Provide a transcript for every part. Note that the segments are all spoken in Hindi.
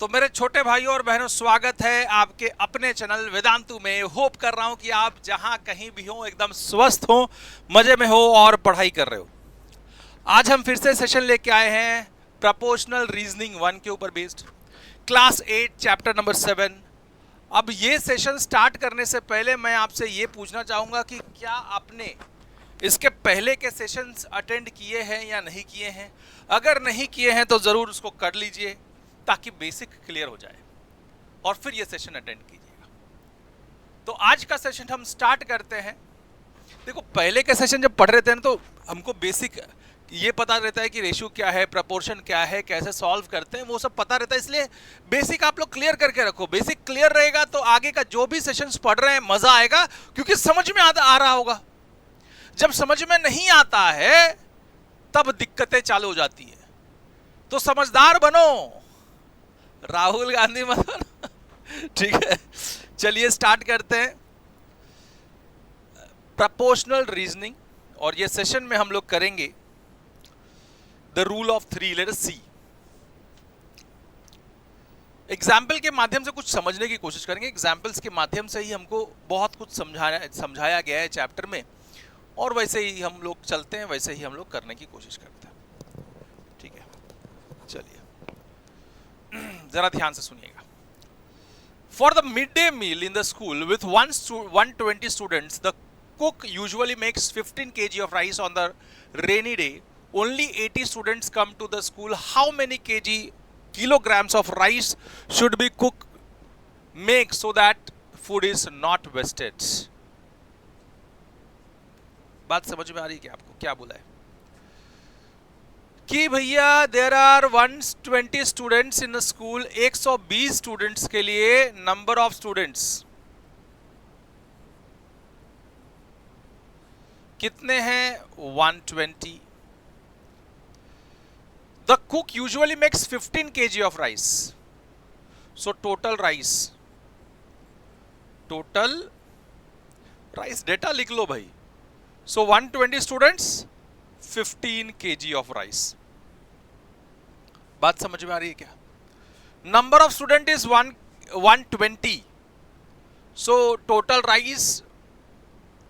तो मेरे छोटे भाइयों और बहनों, स्वागत है आपके अपने चैनल वेदांतु में। होप कर रहा हूं कि आप जहां कहीं भी हो एकदम स्वस्थ हो, मजे में हो और पढ़ाई कर रहे हो। आज हम फिर से सेशन लेके आए हैं प्रपोर्शनल रीजनिंग 1 के ऊपर बेस्ड, क्लास 8 चैप्टर नंबर 7। अब ये सेशन स्टार्ट करने से पहले मैं आपसे ये पूछना चाहूंगा कि क्या आपने इसके पहले के सेशंस अटेंड किए हैं या नहीं किए हैं। अगर नहीं किए हैं तो जरूर उसको कर लीजिए ताकि बेसिक क्लियर हो जाए और फिर ये सेशन अटेंड कीजिएगा। तो आज का सेशन हम स्टार्ट करते हैं। देखो, पहले के सेशन जब पढ़ रहे थे ना तो हमको बेसिक ये पता रहता है कि रेशियो क्या है, प्रपोर्शन क्या है, कैसे सॉल्व करते हैं, वो सब पता रहता है। इसलिए बेसिक आप लोग क्लियर करके रखो। बेसिक क्लियर रहेगा तो आगे का जो भी सेशंस पढ़ रहे हैं मजा आएगा, क्योंकि समझ में आ रहा होगा। जब समझ में नहीं आता है तब दिक्कतें चालू हो जाती है। तो समझदार बनो, राहुल गांधी मत बनो। ठीक है, चलिए स्टार्ट करते हैं प्रपोर्शनल रीजनिंग। और ये सेशन में हम लोग करेंगे the rule of 3। Let us see. Example के माध्यम से कुछ समझने की कोशिश करेंगे। एग्जाम्पल्स के माध्यम से ही हमको बहुत कुछ समझाया गया है चैप्टर में, और वैसे ही हम लोग चलते हैं, वैसे ही हम लोग करने की कोशिश करते हैं। ठीक है, चलिए जरा ध्यान से सुनिएगा। For the mid day meal in the school with 120 students, the cook usually makes 15 kg of rice on the rainy day. Only 80 students come to the school. How many kilograms of rice should be cook make so that food is not wasted? बात समझ में आ रही है क्या आपको? क्या बोला है कि भैया there are 120 students in school. 120 students के लिए नंबर ऑफ स्टूडेंट्स कितने हैं? 120। The cook usually makes 15 kg of rice. So total rice data लिख लो भाई। So 120 students, 15 kg of rice. बात समझ में आ रही है क्या? Number of student is 120। So total rice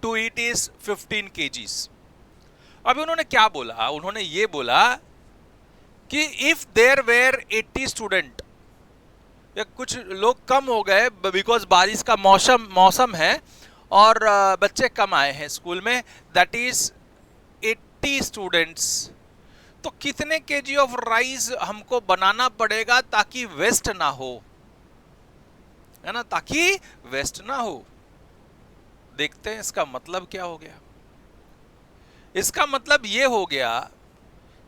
to eat is 15 kgs। अभी उन्होंने क्या बोला? उन्होंने ये बोला कि इफ देयर वेर 80 स्टूडेंट, या कुछ लोग कम हो गए बिकॉज बारिश का मौसम है और बच्चे कम आए हैं स्कूल में, दैट इज 80 स्टूडेंट्स। तो कितने केजी ऑफ राइस हमको बनाना पड़ेगा ताकि वेस्ट ना हो, है ना, ताकि वेस्ट ना हो। देखते हैं इसका मतलब क्या हो गया। इसका मतलब ये हो गया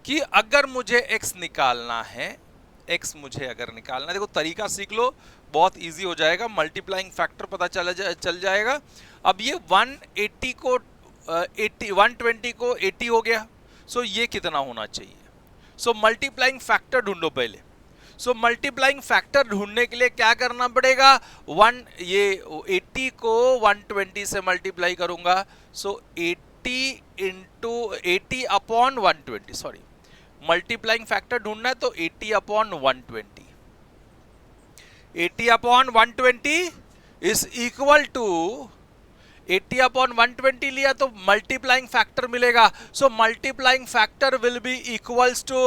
कि अगर मुझे x निकालना है, x मुझे अगर निकालना है, देखो तरीका सीख लो, बहुत इजी हो जाएगा। मल्टीप्लाइंग फैक्टर पता चल जाएगा। अब ये 120 को 80 हो गया। सो ये कितना होना चाहिए? सो मल्टीप्लाइंग फैक्टर ढूंढो पहले। सो मल्टीप्लाइंग फैक्टर ढूंढने के लिए क्या करना पड़ेगा? 80 को 120 से मल्टीप्लाई करूंगा। So 80 into 80 upon 120, sorry, multiplying factor ढूंढना है तो 80 upon 120। 80 upon 120 is equal to 80 upon 120 लिया तो मल्टीप्लाइंग फैक्टर मिलेगा। So multiplying factor will be equals to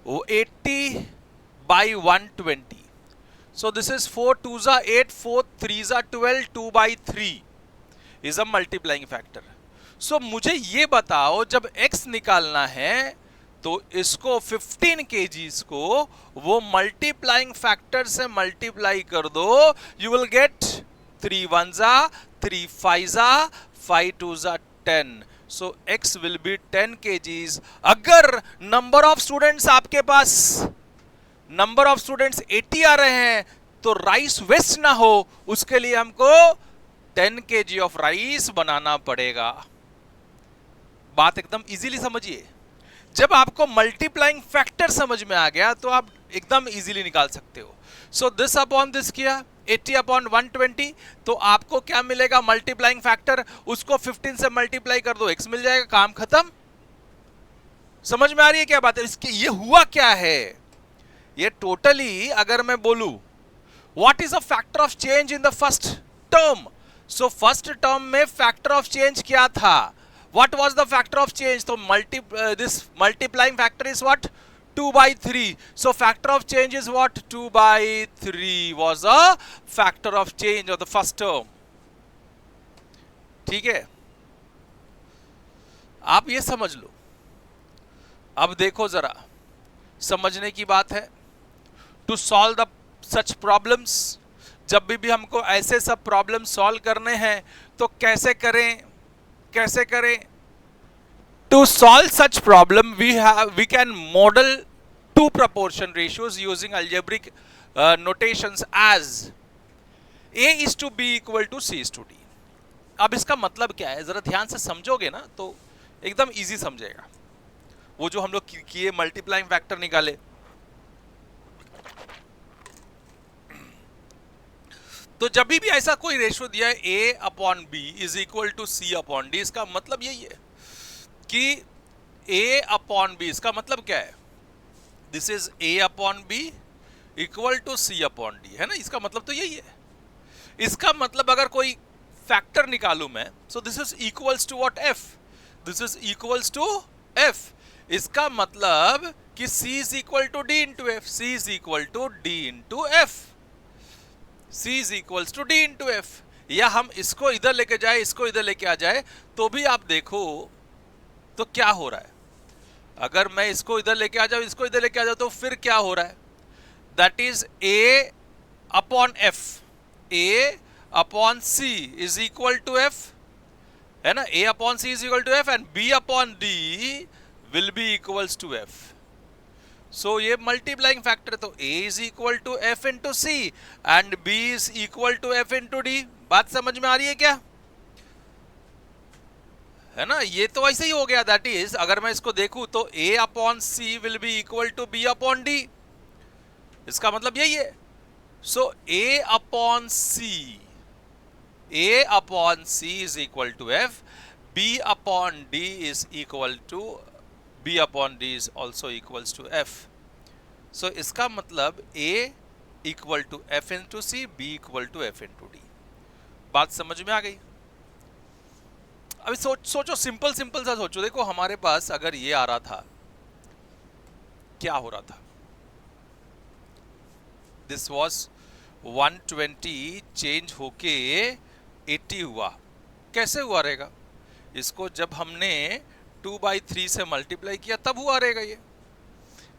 80 by 120. So this is 4 2s are 8, 4 3s are 12, 2 by 3 is a multiplying factor. So मुझे ये बताओ, जब x निकालना है तो इसको 15 kgs को वो मल्टीप्लाइंग फैक्टर से मल्टीप्लाई कर दो। You will get 3 1s are 3 5s are 5 2s are 10. So x will be 10 kgs। अगर नंबर ऑफ स्टूडेंट्स आपके पास नंबर ऑफ स्टूडेंट्स 80 आ रहे हैं तो राइस वेस्ट ना हो, उसके लिए हमको 10 kg ऑफ राइस बनाना पड़ेगा। बात एकदम इजीली समझिए। जब आपको मल्टीप्लाइंग फैक्टर समझ में आ गया तो आप एकदम इजीली निकाल सकते हो। सो दिस अपॉन दिस किया, 80 अपॉन 120, तो आपको क्या मिलेगा? मल्टीप्लाइंग फैक्टर, उसको 15 से मल्टीप्लाई कर दो, x मिल जाएगा, काम खत्म। समझ में आ रही है क्या बात है? इसके ये हुआ क्या है? ये टोटली अगर मैं बोलूं what is a factor of change in the first term, so first term में फैक्टर ऑफ चेंज क्या था, what was the factor of change, तो this multiplying factor is what 2 by 3, so factor of change is what 2 by 3 was a factor of change of the first term. ठीक है, आप ये समझ लो। अब देखो जरा, समझने की बात है। To solve the such problems, जब भी हमको ऐसे सब प्रॉब्लम सॉल्व करने हैं तो कैसे करें, कैसे करें। To solve such problem, we can model two proportion ratios using algebraic notations as A is to B equal to C is to D. अब इसका मतलब क्या है, जरा ध्यान से समझोगे ना तो एकदम इजी समझेगा। वो जो हम लोग किए मल्टीप्लाइंग फैक्टर निकाले, तो जब भी ऐसा कोई रेशियो दिया है A upon B is equal to C upon D, इसका मतलब यही है कि A अपॉन B, इसका मतलब क्या है, this is A upon B equal to C upon D, है ना। इसका मतलब तो यही है। इसका मतलब अगर कोई फैक्टर निकालू मैं, so this is equals to what F, this is equals to F। इसका मतलब कि C is equal to D into F, C is equal to D into F, C is equals to D into F। या हम इसको इधर लेके जाए, इसको इधर लेके आ जाए, तो भी आप देखो तो क्या हो रहा है। अगर मैं इसको इधर लेके आ जाऊं, इसको इधर लेके आ जाऊं, तो फिर क्या हो रहा है, that is A upon F, A upon C is equal to F, है ना। A upon C is equal to F and B upon D will be equals to F। So ये मल्टीप्लाइंग फैक्टर है, तो A is equal to F into C and B is equal to F into D। बात समझ में आ रही है क्या, है ना। ये तो ऐसे ही हो गया, दैट इज अगर मैं इसको देखूं तो A upon C will be equal to B upon D, इसका मतलब यही है। So A upon C is equal to F, B upon D is equal to B upon D is also equals to F। So इसका मतलब A equal to F into C, B equal to F into D। बात समझ में आ गई। अभी सोचो, सिंपल सा सोचो। देखो हमारे पास अगर ये आ रहा था, क्या हो रहा था, दिस वॉज 120 चेंज होके 80 हुआ। कैसे हुआ रहेगा, इसको जब हमने 2 by 3 से मल्टीप्लाई किया तब हुआ रहेगा ये,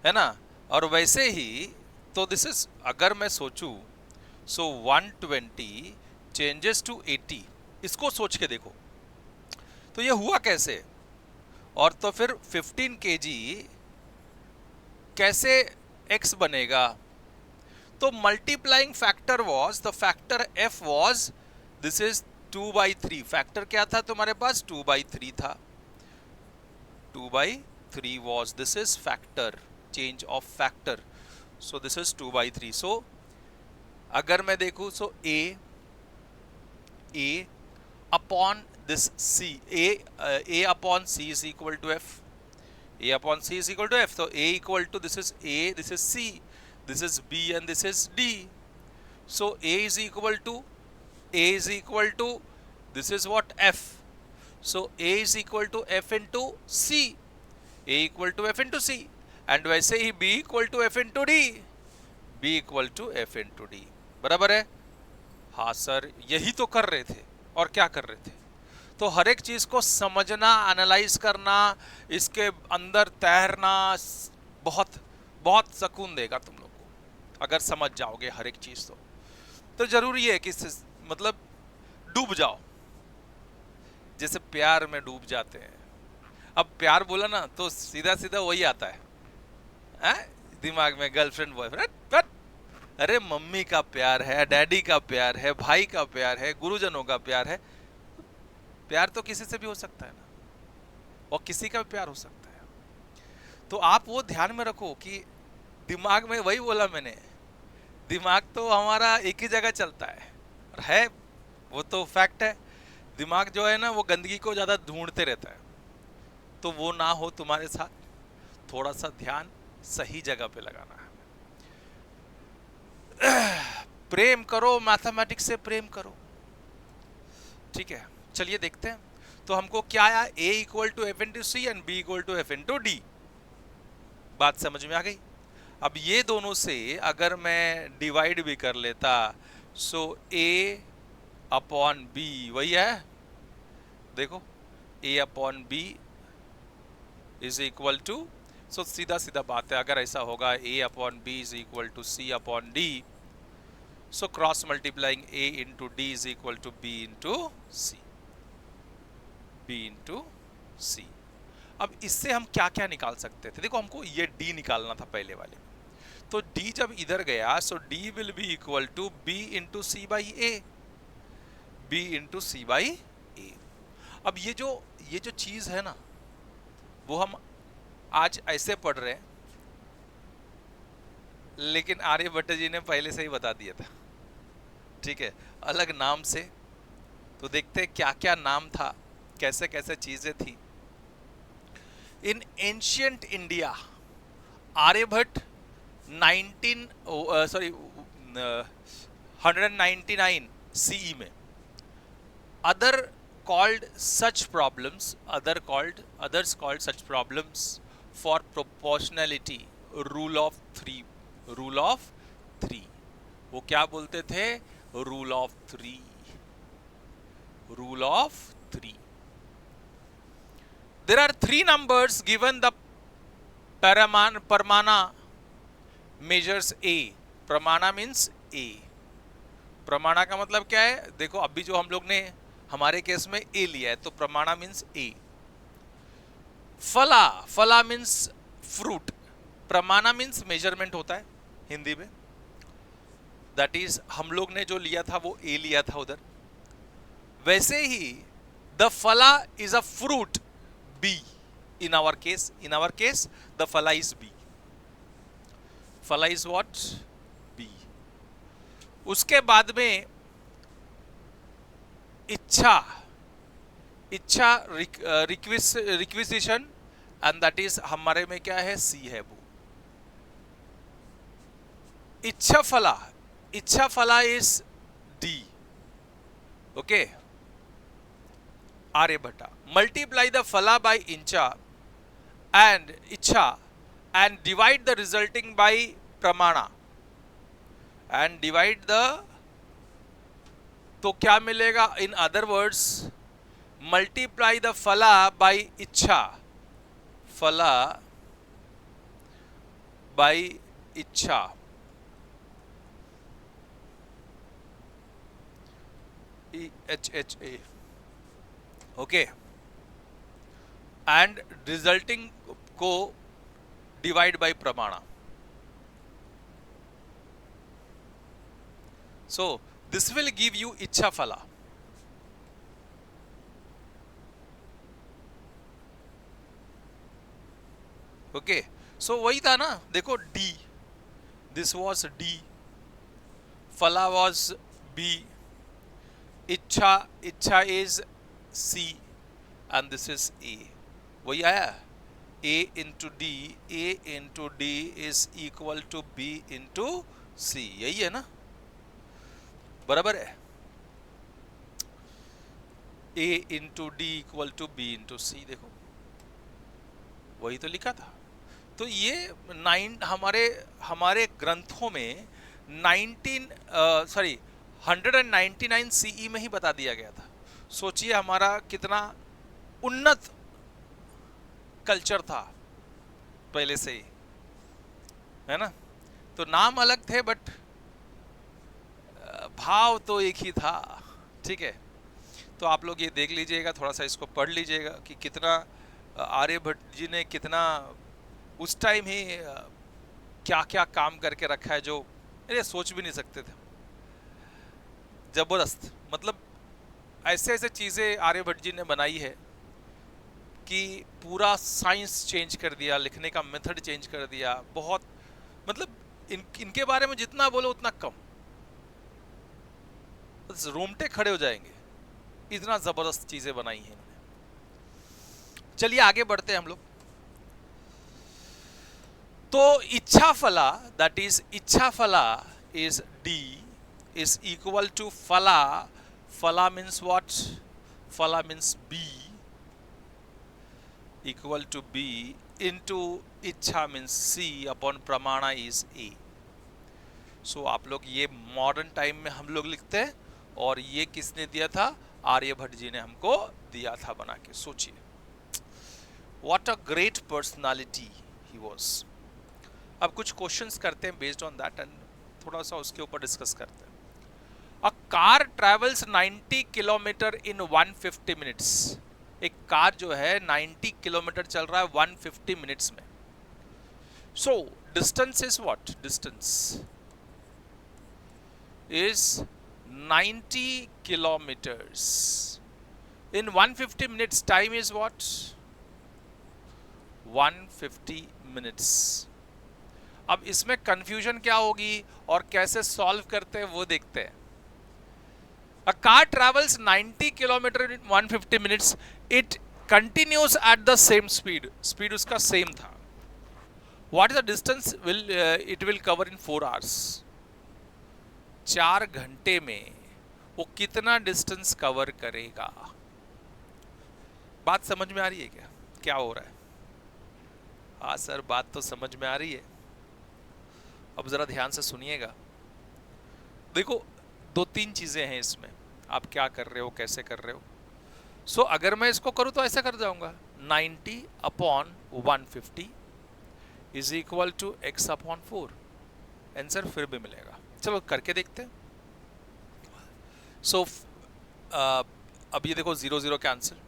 है ना। और वैसे ही तो दिस इज, अगर मैं सोचूं, सो 120 चेंजेस टू 80, इसको सोच के देखो तो ये हुआ कैसे। और तो फिर 15 kg कैसे x बनेगा, तो multiplying factor was, the factor F was, this is 2 by 3। Factor क्या था तुम्हारे पास, 2 by 3 था, 2 by 3 was, this is factor, change of factor, so this is 2 by 3। सो अगर मैं देखूं, सो A upon this C, A upon C is equal to F, A upon C is equal to F, so A equal to, this is A, this is C, this is B and this is D, so A is equal to, this is what F, so A is equal to F into C, A equal to F into C, and वैसे ही B equal to F into D, B equal to F into D, बराबर है। हाँ सर, यही तो कर रहे थे, और क्या कर रहे थे, तो हर एक चीज को समझना, एनालाइज करना, इसके अंदर तैरना बहुत बहुत सुकून देगा तुम लोग को अगर समझ जाओगे हर एक चीज। तो जरूरी है कि मतलब डूब जाओ, जैसे प्यार में डूब जाते हैं। अब प्यार बोला ना तो सीधा सीधा वही आता है दिमाग में, गर्लफ्रेंड बॉयफ्रेंड। अरे मम्मी का प्यार है, डैडी का प्यार है, भाई का प्यार है, गुरुजनों का प्यार है। प्यार तो किसी से भी हो सकता है ना, और किसी का भी प्यार हो सकता है। तो आप वो ध्यान में रखो कि दिमाग में, वही बोला मैंने, दिमाग तो हमारा एक ही जगह चलता है, वो तो फैक्ट है। दिमाग जो है ना, वो गंदगी को ज़्यादा ढूंढते रहता है, तो वो ना हो तुम्हारे साथ। थोड़ा सा ध्यान सही जगह पे लगाना है। प्रेम करो, मैथमेटिक्स से प्रेम करो। ठीक है, चलिए देखते हैं। तो हमको क्या आया, a equal to F into C and b equal to F into D. बात समझ में आ गई। अब ये दोनों से अगर मैं डिवाइड भी कर लेता, सो a अपॉन b वही है, देखो a upon b is equal to, so सीधा सीधा बात है, अगर ऐसा होगा a upon b is equal to c upon d, so cross multiplying a into d is equal to b into c, b into c। अब इससे हम क्या क्या निकाल सकते थे, देखो हमको ये d निकालना था पहले वाले, तो d जब इधर गया, so d will be equal to b into C by A, b into C by A. अब ये जो चीज है ना, वो हम आज ऐसे पढ़ रहे हैं, लेकिन आर्यभट्ट जी ने पहले से ही बता दिया था। ठीक है, अलग नाम से। तो देखते हैं क्या क्या नाम था, कैसे कैसे चीजें थी। In ancient India, Aryabhata 199 CE में, others called such problems for proportionality rule of three, वो क्या बोलते थे, rule of three। There are three numbers given the Pramana measures A। Pramana means A। प्रमाणा का मतलब क्या है, देखो अभी जो हम लोग ने हमारे केस में ए लिया है, तो प्रमाणा मीन्स ए। फला मीन्स फ्रूट, प्रमाणा मीन्स मेजरमेंट होता है हिंदी में। दैट इज हम लोग ने जो लिया था वो ए लिया था उधर। वैसे ही द फला is a fruit B in our case, the फला इज बी। फला इज व्हाट, बी। उसके बाद में इच्छा रिक्विजिशन, एंड दैट इज हमारे में क्या है, सी है वो। इच्छा फला is D. Okay, Aryabhata. Multiply the फला बाय इच्छा and divide the resulting by प्रमाणा, एंड डिवाइड द, तो क्या मिलेगा, in other words multiply the फला बाय इच्छा, फला बाय इच्छा, EHHA। ओके, एंड रिजल्टिंग को डिवाइड बाय प्रमाणा। So this will give you इच्छा फला। ओके, सो वही था ना, देखो D, दिस was D, फला was B, इच्छा is C, and this is A। वही आया, A into D is equal to B into C, यही है ना, बराबर है। A into D equal to B into C, देखो वही तो लिखा था। तो ये हमारे ग्रंथों में 199 सीई में ही बता दिया गया था। सोचिए हमारा कितना उन्नत कल्चर था पहले से ही, है ना। तो नाम अलग थे बट भाव तो एक ही था। ठीक है, तो आप लोग ये देख लीजिएगा, थोड़ा सा इसको पढ़ लीजिएगा कि कितना आर्यभट्ट जी ने कितना उस टाइम ही क्या क्या काम करके रखा है, जो अरे सोच भी नहीं सकते थे। जबरदस्त, मतलब ऐसे ऐसे चीज़ें आर्यभट्ट जी ने बनाई है कि पूरा साइंस चेंज कर दिया, लिखने का मेथड चेंज कर दिया। बहुत मतलब इनके बारे में जितना बोलो उतना कम, रोमटे खड़े हो जाएंगे, इतना जबरदस्त चीजें बनाई हैं इन्होंने। चलिए आगे बढ़ते हैं हम लोग। तो इच्छा फला, दैट इज इच्छा फला is D is equal to Phala. Phala means what? Phala means B, equal to B into Ichha means C upon Pramana is A. So आप लोग ये मॉडर्न टाइम में हम लोग लिखते हैं, और ये किसने दिया था? आर्यभट्ट जी ने हमको दिया था बना के. सोचिए, what a great personality he was. अब कुछ क्वेश्चंस करते हैं बेस्ड ऑन दैट एंड थोड़ा सा उसके ऊपर डिस्कस करते हैं. A car travels 90 kilometre in 150 minutes. एक कार जो है 90 किलोमीटर चल रहा है 150 मिनट्स में. So distance is what? Distance is 90 kilometers in 150 minutes. Time is what? 150 minutes. अब इसमें कंफ्यूजन क्या होगी और कैसे सॉल्व करते हैं वो देखते हैं. A car travels 90 kilometer in 150 minutes. It continues at the same speed. Speed उसका same था. What is the distance it will cover in 4 hours? 4 घंटे में वो कितना डिस्टेंस कवर करेगा? बात समझ में आ रही है क्या? क्या हो रहा है? हाँ सर, बात तो समझ में आ रही है. अब जरा ध्यान से सुनिएगा. देखो, 2-3 चीजें हैं इसमें. आप क्या कर रहे हो, कैसे कर रहे हो. सो अगर मैं इसको करूं तो ऐसा कर जाऊंगा, 90 upon 150 is equal to x upon 4. Answer फिर भी मिलेगा. चलो करके देखते हैं. सो अब ये देखो, 0 0 कैंसिल,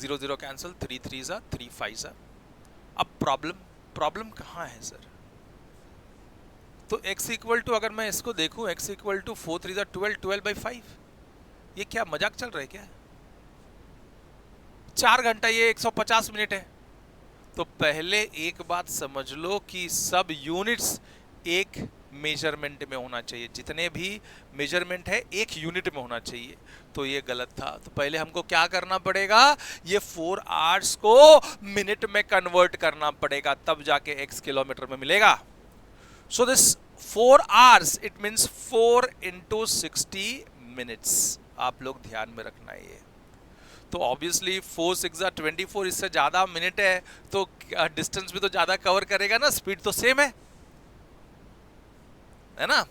0 0 कैंसिल, 3 3 जा 3 5 जा. अब प्रॉब्लम कहाँ है सर? तो x इक्वल टू, अगर मैं इसको देखूं, x इक्वल टू 4 3 जा 12, 12/5. ये क्या मजाक चल रहा है क्या? 4 घंटा, ये 150 मिनट है. तो पहले एक बात समझ लो कि सब यूनिट्स एक मेजरमेंट में होना चाहिए. जितने भी मेजरमेंट है एक यूनिट में होना चाहिए. तो ये गलत था. तो पहले हमको क्या करना पड़ेगा? ये 4 आवर्स को मिनट में कन्वर्ट करना पड़ेगा, तब जाके x किलोमीटर में मिलेगा. So this 4 hours it means 4 into 60 minutes. आप लोग ध्यान में रखना है ये. तो ऑब्वियसली 4 6 जा 24, इससे ज्यादा मिनट है तो डिस्टेंस भी तो ज्यादा कवर करेगा ना. स्पीड तो सेम है ना.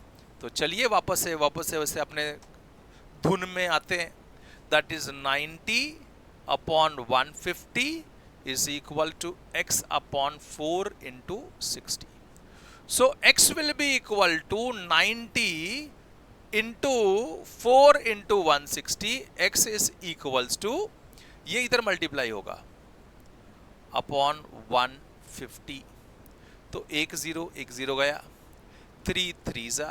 तो चलिए वापस से वैसे अपने धुन में आते हैं. That is 90 upon 150 is equal to x upon 4 into 60. So x will be equal to 90 into 4 into 160. x is equals to, ये इधर मल्टीप्लाई होगा, अपॉन 150. तो 1 0 गया, 3 3 जा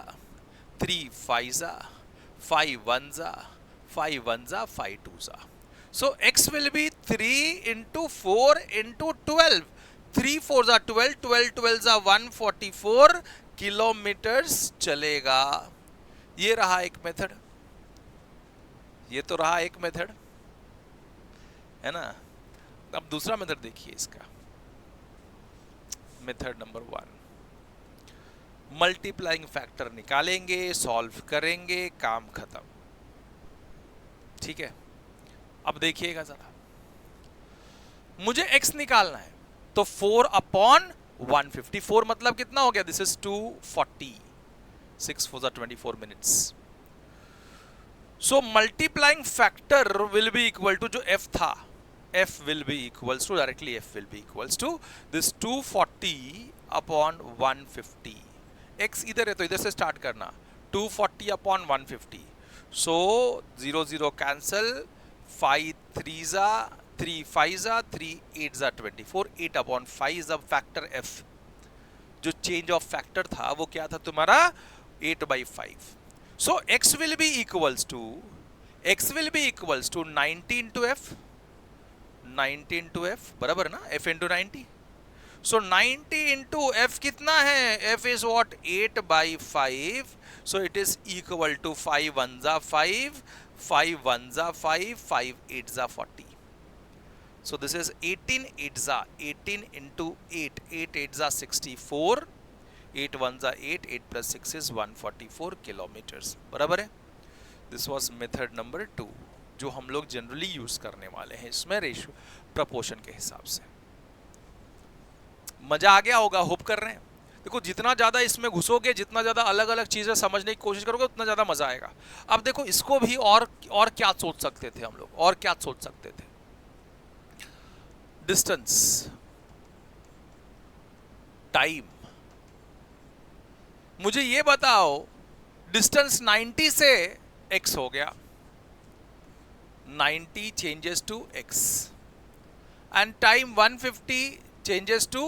3 5 जा 5 1 जा 5 1 जा 5 2 जा. सो x will be 3 into 4 into 12. 3 4 जा 12, 12 12 जा 144 किलोमीटर्स चलेगा. ये रहा एक मेथड. ये तो रहा एक मेथड, है ना. अब दूसरा मेथड देखिए इसका. मेथड नंबर 1, मल्टीप्लाइंग फैक्टर निकालेंगे, सॉल्व करेंगे, काम खत्म. ठीक है. अब देखिएगा जरा, मुझे x निकालना है. तो 4 अपॉन 150. 4 मतलब कितना हो गया? This is 240. 6 4 24 minutes. So multiplying factor will be equal to, जो f था, f will be equals to, directly f will be equals to this 240 upon 150. x इधर है तो इधर से स्टार्ट करना. 240 upon 150. So 0 0 cancel, 5 3 जा 3 5 जा 3 8 जा 24. 8 upon 5 is a factor f. जो चेंज ऑफ फैक्टर था वो क्या था तुम्हारा? 8/5. So x will be equals to 90 into f. 90 into f बराबर ना, f into 90. So 90 into f कितना है? f is what? 8/5. So it is equal to 5 1 जा 5, 5 1 जा 5, 5 8 जा 40. So this is 18 8 za 18 into 8, 8 8 za 64, 8 1 za 8, 8 plus 6 is 144 kilometres, बराबर है। दिस वाज मेथड नंबर 2 जो हम लोग जनरली यूज करने वाले हैं इसमें रेशियो प्रपोर्शन के हिसाब से। मजा आ गया होगा, होप कर रहे हैं। देखो जितना ज्यादा इसमें घुसोगे, जितना ज्यादा अलग अलग चीजें समझने की कोशिश करोगे, उतना ज्यादा मजा आएगा। अब देखो इसको भी और क्या सोच सकते थे हम लोग, और क्या सोच सकते थे। डिस्टेंस, टाइम, मुझे ये बताओ डिस्टेंस 90 से x हो गया, 90 changes to x and time 150 changes to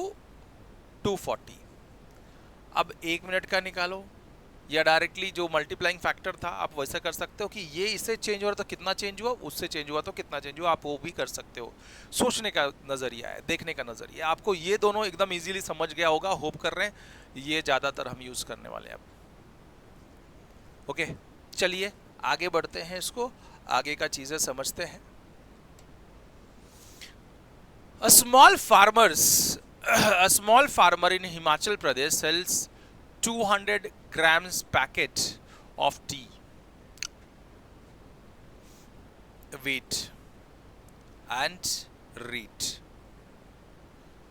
240। अब 1 मिनट का निकालो, या डायरेक्टली जो मल्टीप्लाइंग फैक्टर था आप वैसा कर सकते हो कि ये इससे चेंज हो रहा तो कितना चेंज हुआ, उससे चेंज हुआ तो कितना चेंज हुआ, आप वो भी कर सकते हो। सोचने का नजरिया है, देखने का नजरिया। आपको ये दोनों एकदम इजीली समझ गया होगा, होप कर रहे हैं। ये ज्यादातर हम यूज करने वाले हैं अब। ओके, चलिए आगे बढ़ते हैं, इसको आगे का चीजें समझते हैं। A small farmer in Himachal Pradesh sells 200 grams packet of tea. Weight and rate.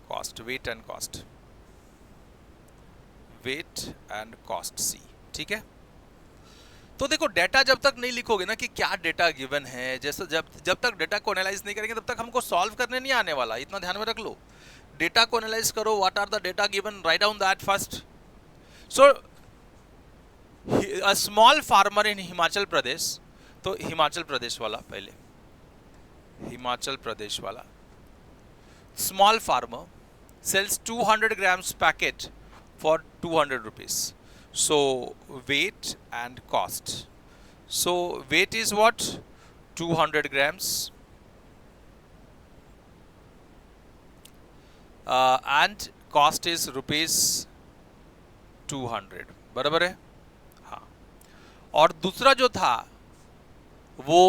Cost, weight and cost. Weight and cost C, ठीक है। तो देखो डेटा जब तक नहीं लिखोगे ना कि क्या डेटा गिवन है, जैसे जब तक डेटा को एनालाइज नहीं करेंगे तब तक हमको सॉल्व करने नहीं आने वाला, इतना ध्यान में रख लो। डेटा को एनालाइज करो, what are the data given, right down that first. So a small farmer in Himachal Pradesh, तो हिमाचल प्रदेश वाला पहले, हिमाचल प्रदेश वाला small farmer sells 200 grams packet for 200 rupees. So weight and cost. So weight is what? 200 grams. And cost is rupees 200. बराबर है, हाँ। और दूसरा जो था वो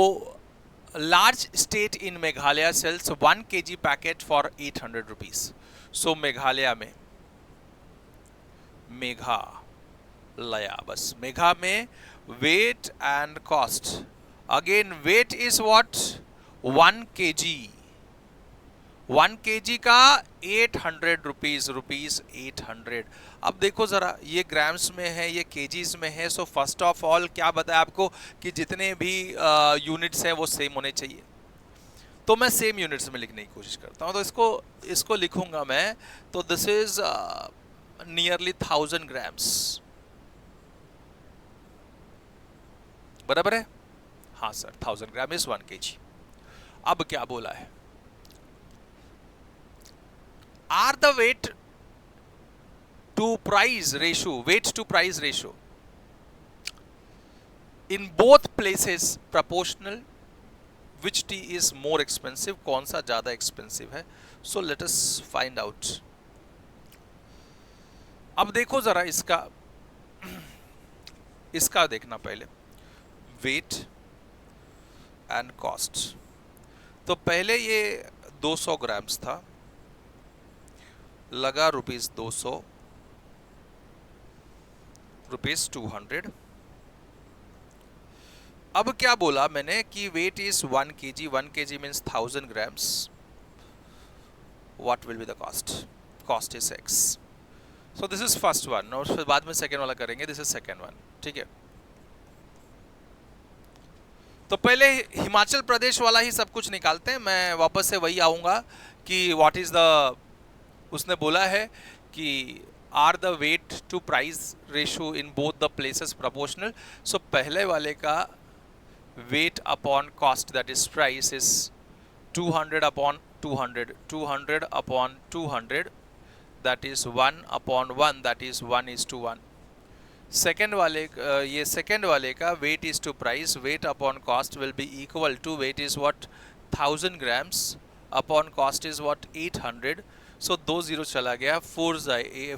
large state in Meghalaya sells 1 kg packet for 800 rupees. So Meghalaya में, मेघालया, बस मेघा में weight and cost, again weight is what 1 kg, 1 kg का 800 रुपीज, रुपीज 800। अब देखो जरा, ये ग्राम्स में है, ये केजीज में है। सो फर्स्ट ऑफ ऑल क्या बताया आपको कि जितने भी यूनिट्स हैं वो सेम होने चाहिए, तो मैं सेम यूनिट्स में लिखने की कोशिश करता हूँ। तो इसको लिखूंगा मैं, तो दिस इज नियरली 1000 grams, बराबर है, हाँ सर, 1000 ग्राम इज 1 kg। अब क्या बोला है, are the weight to price ratio, weight to price ratio in both places proportional, which city is more expensive, कौन सा ज्यादा एक्सपेंसिव है। So let us find out. अब देखो जरा इसका देखना पहले, वेट एंड कॉस्ट। तो पहले ये 200 ग्राम्स था, लगा रुपीज 200, रुपीज 200। अब क्या बोला मैंने कि weight is 1 kg, 1 kg means 1000 grams। What will be the cost, cost is x। So this is first one, और फिर बाद में सेकेंड वाला करेंगे, दिस इज सेकेंड वन, ठीक है। तो पहले हिमाचल प्रदेश वाला ही सब कुछ निकालते हैं, मैं वापस से वही आऊंगा कि व्हाट इज द, उसने बोला है कि are the weight to price ratio in both the places proportional. So पहले वाले का weight upon cost that is price is 200 upon 200, 200 upon 200 that is 1 upon 1, that is 1:1। Second वाले ये सेकेंड वाले का weight is to price, weight upon cost will be equal to, weight is what 1000 grams upon cost is what 800। So 2 0 चला गया, 4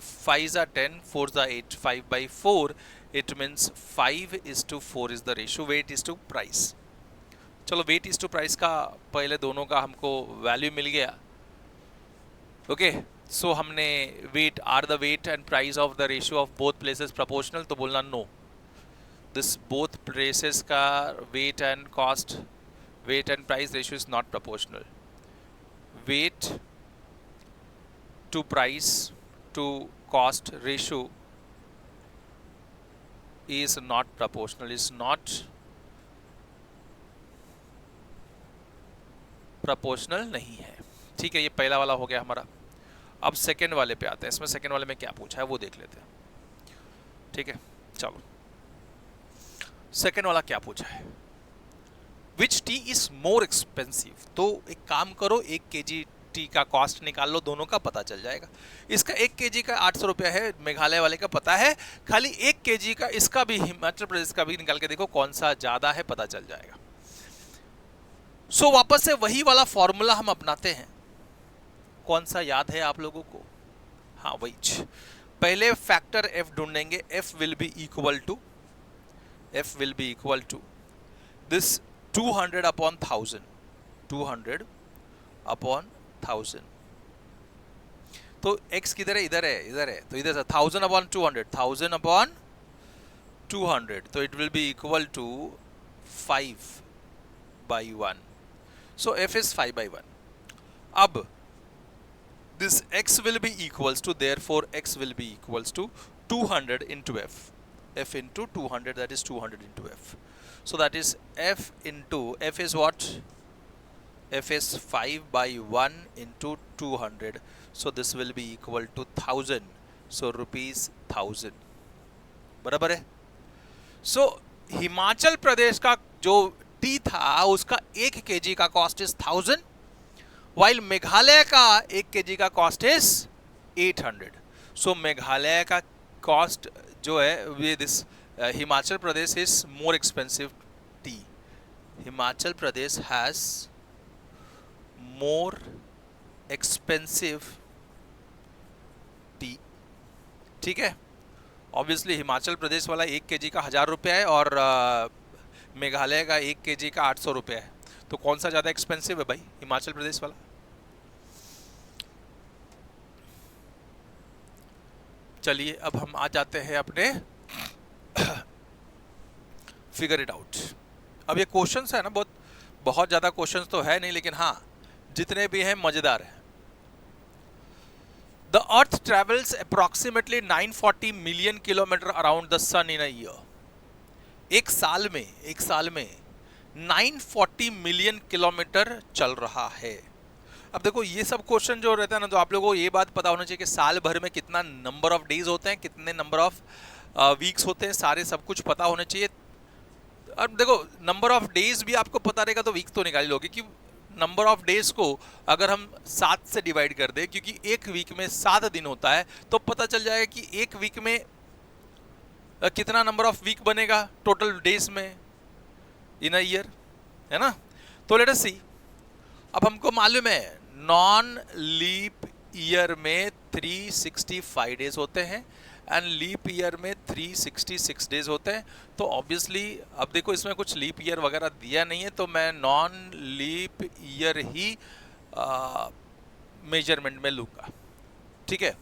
5 10, 4 8, 5/4, it means 5:4 is the ratio, weight is to price. चलो वेट इज टू प्राइस का पहले दोनों का हमको वैल्यू मिल गया। ओके सो हमने weight are the weight and price of the ratio of both places proportional, तो बोलना नो, दिस बोथ प्लेसेस का weight and cost weight and price ratio is not proportional. Weight to price to cost ratio is not proportional, is not proportional नहीं है। ठीक है, ये पहला वाला हो गया हमारा। अब सेकेंड वाले पे आते हैं। इसमें सेकेंड वाले में क्या पूछा है वो देख लेते हैं। ठीक है चलो, सेकेंड वाला क्या पूछा है, विच टी इज मोर एक्सपेंसिव। तो एक काम करो, 1 kg टी का कॉस्ट निकाल लो, दोनों का पता चल जाएगा। इसका 1 kg का 800 रुपया है, मेघालय वाले का पता है, खाली 1 kg का इसका भी हिमाचल प्रदेश का भी निकाल के देखो कौन सा ज्यादा है, पता चल जाएगा। सो वापस से वही वाला फॉर्मूला हम अपनाते हैं। कौन सा याद है आप लोगों को? हाँ वही, पहले फैक्टर f ढूंढेंगे। f will be equal to this 200 upon 1000, 200 upon 1000। तो x किधर है? इधर है, इधर है, तो इधर से 1000 अपॉन 200, 1000 अपॉन 200, तो it will be equal to 5/1। So f is 5/1। अब this x will be equals to, therefore x will be equals to 200 into f into 200, that is 200 into f. So that is f into, f is what? f is 5/1 into 200, so this will be equal to 1000, so rupees 1000 बराबर है। so हिमाचल प्रदेश का जो टी था उसका 1 kg का कॉस्ट इज 1000, while मेघालय का 1 kg का कॉस्ट इज 800। सो मेघालय का कॉस्ट जो है ये this Himachal Pradesh is more expensive T. Himachal Pradesh has more expensive T. ठीक है, ऑब्वियसली हिमाचल प्रदेश वाला 1 kg का 1000 रुपया है और मेघालय का 1 kg का 800 रुपया है। तो कौन सा ज्यादा एक्सपेंसिव है भाई? हिमाचल प्रदेश वाला। चलिए अब हम आ जाते हैं अपने फिगर इट आउट। अब ये क्वेश्चंस है ना, बहुत ज्यादा क्वेश्चंस तो है नहीं, लेकिन हाँ जितने भी हैं मजेदार है। The earth travels approximately 940 million kilometre around the sun in a year. एक साल में 940 मिलियन किलोमीटर चल रहा है। अब देखो ये सब क्वेश्चन जो रहता है ना, तो आप लोगों को ये बात पता होना चाहिए कि साल भर में कितना नंबर ऑफ डेज होते हैं, कितने नंबर ऑफ वीक्स होते हैं, सारे सब कुछ पता होना चाहिए। अब देखो नंबर ऑफ डेज भी आपको पता रहेगा तो वीक तो निकाल लोगे, कि नंबर ऑफ डेज को अगर हम 7 से डिवाइड कर दे, क्योंकि एक वीक में 7 दिन होता है, तो पता चल जाएगा कि एक वीक में कितना नंबर ऑफ वीक बनेगा टोटल डेज में इन अ ईयर, है ना। तो लेट अस सी। अब हमको मालूम है नॉन लीप ईयर में 365 डेज होते हैं एंड लीप ईयर में 366 डेज होते हैं। तो ऑब्वियसली अब देखो इसमें कुछ लीप ईयर वगैरह दिया नहीं है, तो मैं नॉन लीप ईयर ही मेजरमेंट में लूँगा। ठीक है,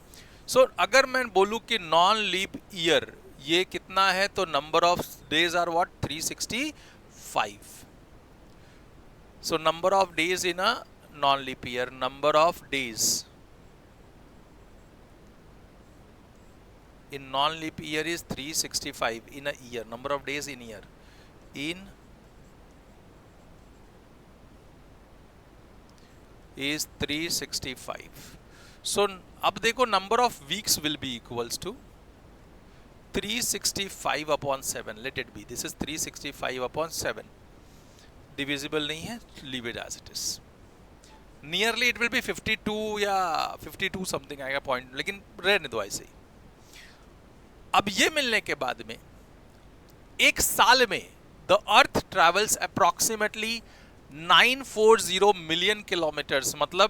सो अगर मैं बोलूँ कि नॉन लीप ईयर ये कितना है, तो number of days are what? 365। So number of days in a non-leap year, number of days in non-leap year is 365 in a year. Number of days in year is 365. So अब देखो number of weeks will be equals to 365 upon 7. Let it be. This is 365 upon 7. Divisible नहीं है, leave it as it is. Nearly it will be 52 या 52 समथिंग आएगा पॉइंट, लेकिन रहने दो ऐसे ही। अब ये मिलने के बाद में एक साल में the earth travels approximately 940 million kilometres, मतलब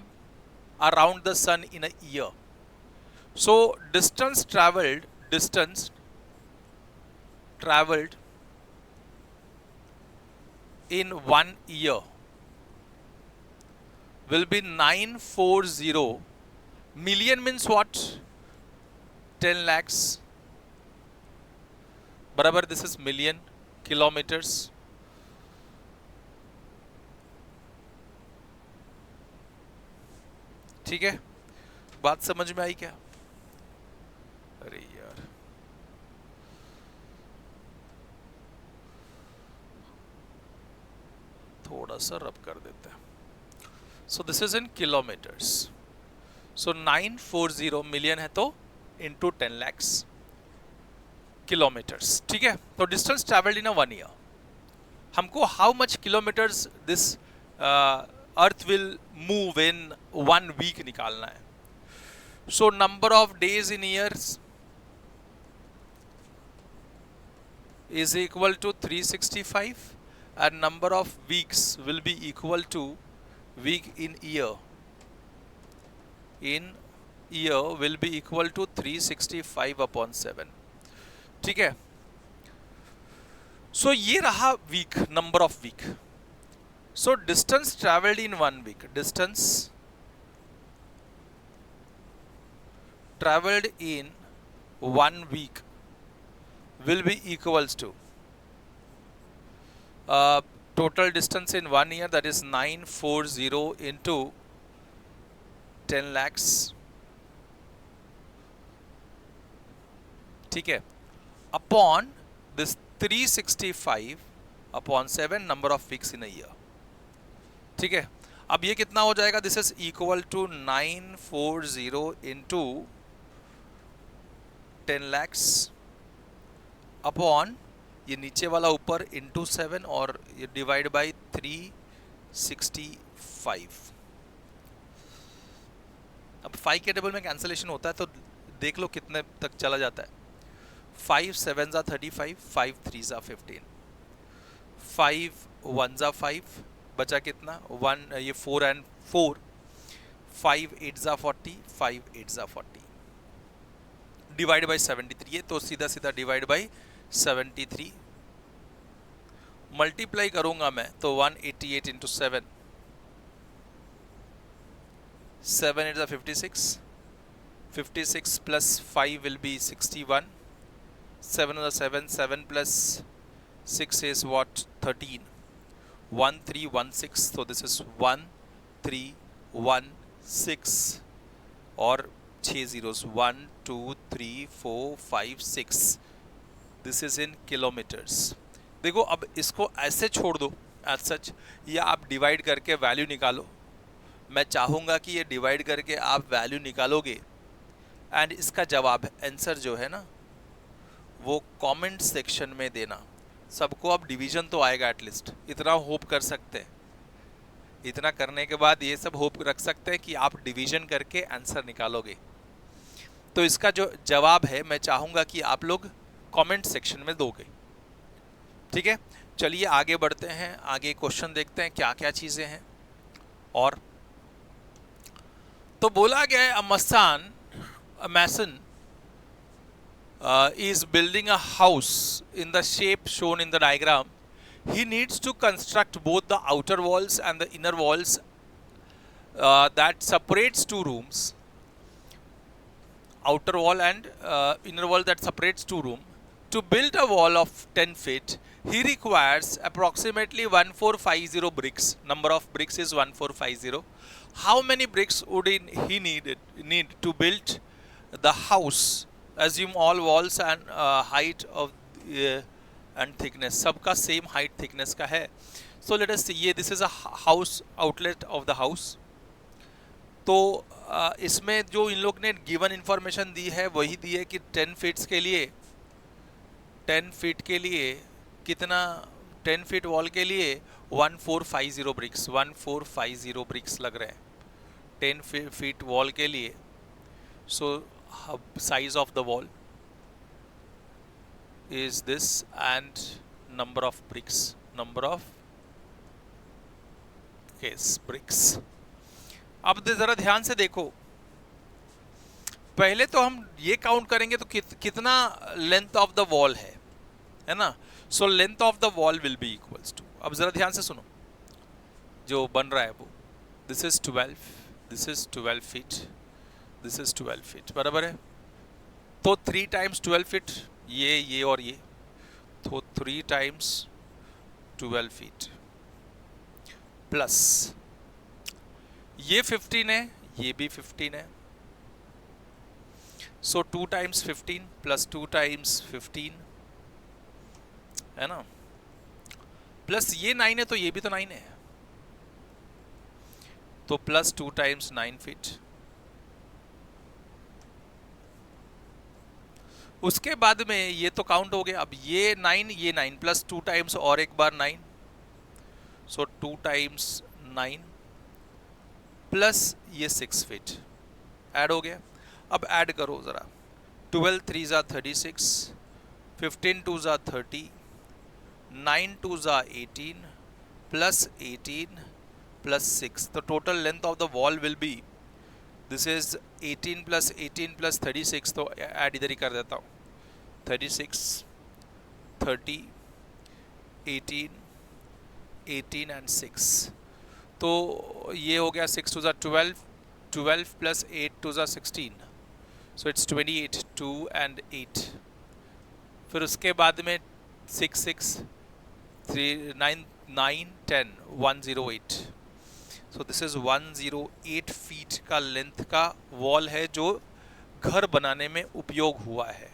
around the sun in a year. So distance travelled in 1 year will be 940 million means what? 10 lakhs बराबर this is million kilometers. ठीक है, बात समझ में आई क्या? अरे यार थोड़ा सा रब कर देते हैं. So this is in kilometres. So 940 million है तो इंटू 10 lakhs किलोमीटर्स. ठीक है, तो distance travelled in a 1 year. हमको how much kilometres this earth will move in 1 week निकालना है. So number of days in years is equal to 365 and number of weeks will be equal to week in year will be equal to 365 upon 7. ठीक है, सो ये रहा week, number of week. So distance travelled in 1 week, distance travelled in 1 week will be equals to total distance in 1 year, that is 940 into 10 lakhs. ठीक है, upon this 365 upon 7 number of weeks in a year. ठीक है, अब ये कितना हो जाएगा? This is equal to 940 into 10 lakhs अपॉन ये नीचे वाला ऊपर इंटू 7 और ये डिवाइड बाई 365. अब 5 के टेबल में कैंसलेशन होता है तो देख लो कितने तक चला जाता है. 5 7 जा 35, 5 3 जा 15, 5 1 जा 5, बचा कितना 1, ये 4 and 4, 5 8 जा 40, 5 8 जा 40 डिवाइड बाई 73 है तो सीधा सीधा डिवाइड बाई 73 मल्टीप्लाई करूंगा मैं तो 188 into 7, 7 8 56, 56 plus 5 will be 61, 7 7, 7 plus 6 is what? 13, 1316. So this is 1316 और 6 zeros, 1 2 3 4 5 6. This is in kilometres. देखो अब इसको ऐसे छोड़ दो एज सच, या आप डिवाइड करके वैल्यू निकालो. मैं चाहूँगा कि ये डिवाइड करके आप वैल्यू निकालोगे एंड इसका जवाब आंसर जो है ना वो कमेंट सेक्शन में देना. सबको अब डिवीजन तो आएगा एटलीस्ट, इतना होप कर सकते हैं. इतना करने के बाद ये सब होप रख सकते हैं कि आप डिवीजन करके आंसर निकालोगे. तो इसका जो जवाब है मैं चाहूँगा कि आप लोग कमेंट सेक्शन में दोगे. ठीक है, चलिए आगे बढ़ते हैं, आगे क्वेश्चन देखते हैं क्या क्या चीजें हैं. और तो बोला गया है a mason is building a house in the shape shown in the diagram. He needs to construct both the outer walls and the inner walls that separates two rooms. Outer wall and inner wall that separates two rooms. To build a wall of 10 feet, he requires approximately 1450 bricks. Number of bricks is 1450. How many bricks would he need to build the house? Assume all walls and height of and thickness. सबका same height thickness का है. So let us see. ये this is a house outlet of the house. तो इसमें जो इन लोग ने गिवन इंफॉर्मेशन दी है वही दी है कि 10 फीट्स के लिए 10 फीट के लिए कितना, 10 फीट वॉल के लिए 1450 ब्रिक्स, 1450 ब्रिक्स लग रहे हैं 10 फीट वॉल के लिए. So size of the wall is this and number of bricks, number of bricks. अब जरा ध्यान से देखो, पहले तो हम ये काउंट करेंगे तो कितना लेंथ ऑफ द वॉल है ना. So length of the wall will be equals to, अब ज़रा ध्यान से सुनो जो बन रहा है वो, this is 12, this is 12 feet, this is 12 feet, बराबर है। तो 3 टाइम्स 12 फीट, ये और ये, तो 3 टाइम्स 12 फीट प्लस ये 15 है, ये भी 15 है, सो 2 टाइम्स 15 प्लस 2 टाइम्स 15 है ना, प्लस ये 9 है तो ये भी तो 9 है, तो प्लस 2 टाइम्स 9 फीट। उसके बाद में ये तो काउंट हो गया, अब ये 9 ये 9 प्लस 2 टाइम्स और एक बार 9, सो 2 टाइम्स 9 प्लस ये 6 फीट ऐड हो गया। अब ऐड करो ज़रा, 12 3 ज़ा 36, 15 2 ज़ा 30, 9 2 ज़ा 18 प्लस 18 प्लस 6, तो total length of the wall will B, this is 18 plus 18 plus 36, तो ऐड इधर ही कर देता हूँ, 36 30 18 18 एंड 6, तो ये हो गया 6 2 ज़ा 12, 12 प्लस 8 2 ज़ा 16, सो इट्स 28, 2 एंड 8। फिर उसके बाद में 6 6 3 9 9 10 108, सो दिस इज 108 फीट का लेंथ का वॉल है जो घर बनाने में उपयोग हुआ है।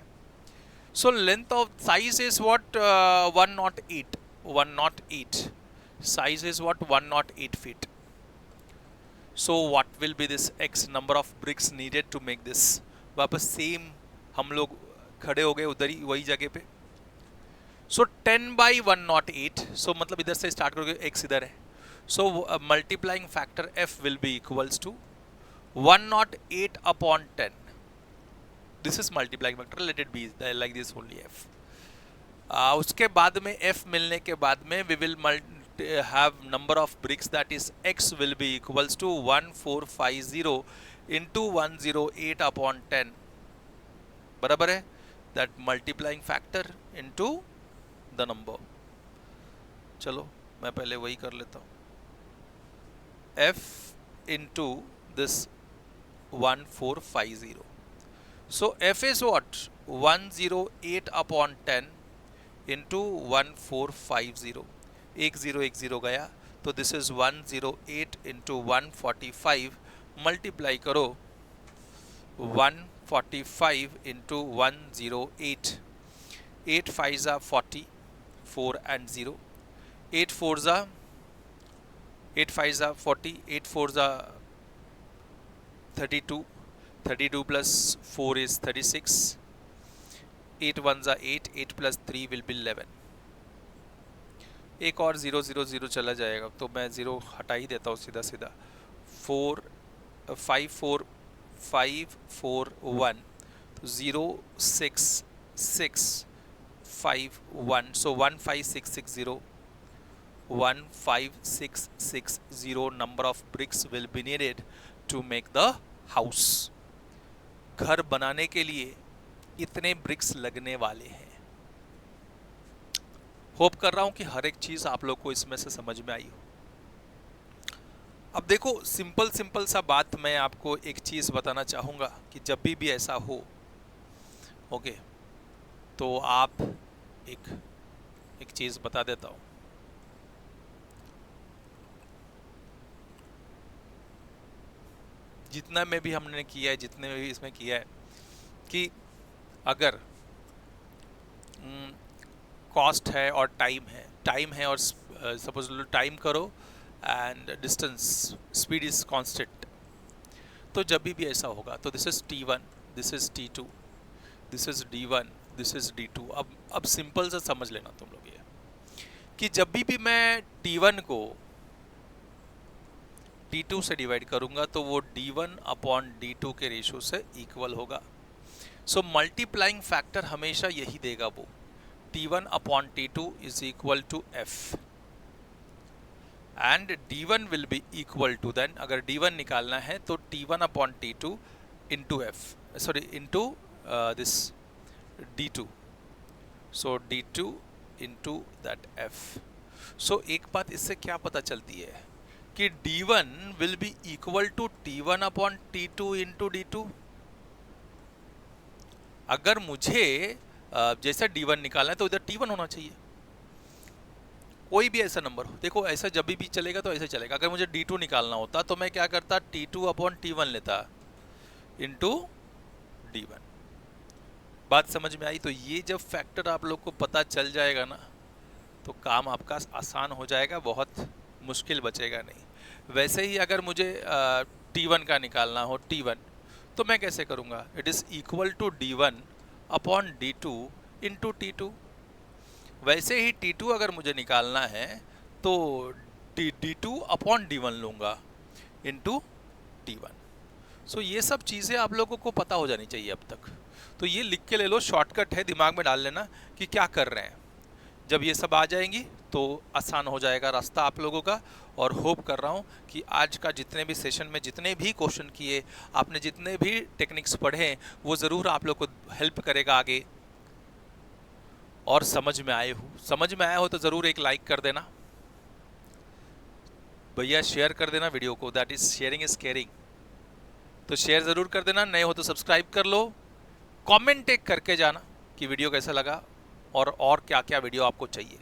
सो length of size is what 108, 108 size is what 108 feet. So what will be this x number of bricks needed to make this? वापस सेम हम लोग खड़े हो गए उधर ही वही जगह पे। So 10 by 108, so मतलब इधर से स्टार्ट करोगे, x इधर है, so multiplying factor f will be equals to 108 upon 10. This is multiplying factor, let it be like this only f. उसके बाद में f मिलने के बाद में we will have number of bricks, that is x will be equals to 1450 into 108 upon 10, बराबर है, that multiplying factor into the number। चलो मैं पहले वही कर लेता हूँ, f into this 1450, so f is what 108 upon 10 into 1450, 1010 गया, तो दिस इज 108 इंटू 145, मल्टीप्लाई करो 145 इंटू 108, 8 5 ज़ा 40, 4 एंड 0, 8 4 ज़ा 8 5 ज़ा 40, 8 4 ज़ा 32, 32 प्लस 4 इज 36, 8 1 ज़ा 8, 8 प्लस 3 विल बी 11, एक और 0 0 0 चला जाएगा, तो मैं 0 हटा ही देता हूँ सीधा सीधा, 4 5 4 5 4 1, तो 0 6 6 5 1, so 15660, 15660 number of bricks will be needed to make the house। घर बनाने के लिए इतने ब्रिक्स लगने वाले हैं। होप कर रहा हूं कि हर एक चीज आप लोग को इसमें से समझ में आई हो। अब देखो सिंपल सा बात मैं आपको एक चीज बताना चाहूंगा कि जब भी ऐसा हो, ओके, तो आप एक चीज बता देता हूं, जितना में भी हमने किया है, जितने में भी इसमें किया है, कि अगर कॉस्ट है और टाइम है और सपोज टाइम करो and distance speed is constant, तो जब भी ऐसा होगा तो this is t1, this is t2, this is d1, this is d2। अब सिंपल से समझ लेना तुम लोग ये कि जब भी मैं t1 को t2 से डिवाइड करूंगा तो वो d1 अपॉन d2 के रेशियो से इक्वल होगा। सो मल्टीप्लाइंग फैक्टर हमेशा यही देगा, वो t1 upon t2 is equal to f and d1 will be equal to, then अगर d1 निकालना है तो t1 upon t2 into f, sorry into this d2, so d2 into that f। सो एक बात इससे क्या पता चलती है कि D1 will be equal to T1 upon T2 into D2। अगर मुझे जैसे D1 निकालना है तो इधर T1 होना चाहिए, कोई भी ऐसा नंबर हो। देखो ऐसा जब भी चलेगा तो ऐसे चलेगा। अगर मुझे D2 निकालना होता तो मैं क्या करता, T2 अपॉन T1 लेता इंटू D1। बात समझ में आई? तो ये जब फैक्टर आप लोग को पता चल जाएगा ना तो काम आपका आसान हो जाएगा, बहुत मुश्किल बचेगा नहीं। वैसे ही अगर मुझे T1 का निकालना हो, T1, तो मैं कैसे करूँगा, it is equal to D1 upon D2 into T2। वैसे ही T2 अगर मुझे निकालना है तो D2 अपॉन D1 लूँगा इंटू T1। सो ये सब चीज़ें आप लोगों को पता हो जानी चाहिए अब तक। तो ये लिख के ले लो, शॉर्टकट है, दिमाग में डाल लेना कि क्या कर रहे हैं। जब ये सब आ जाएंगी तो आसान हो जाएगा रास्ता आप लोगों का। और होप कर रहा हूँ कि आज का जितने भी सेशन में जितने भी क्वेश्चन किए आपने, जितने भी टेक्निक्स पढ़े, वो ज़रूर आप लोग को हेल्प करेगा आगे। और समझ में आया हो तो ज़रूर एक लाइक कर देना भैया, शेयर कर देना वीडियो को, that is sharing is caring. तो शेयर ज़रूर कर देना, नए हो तो सब्सक्राइब कर लो, कमेंट एक करके जाना कि वीडियो कैसा लगा और क्या क्या वीडियो आपको चाहिए।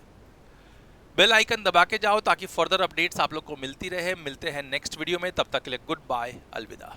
बेल आइकन दबा के जाओ ताकि फर्दर अपडेट्स आप लोग को मिलती रहे। मिलते हैं नेक्स्ट वीडियो में, तब तक के लिए गुड बाय, अलविदा।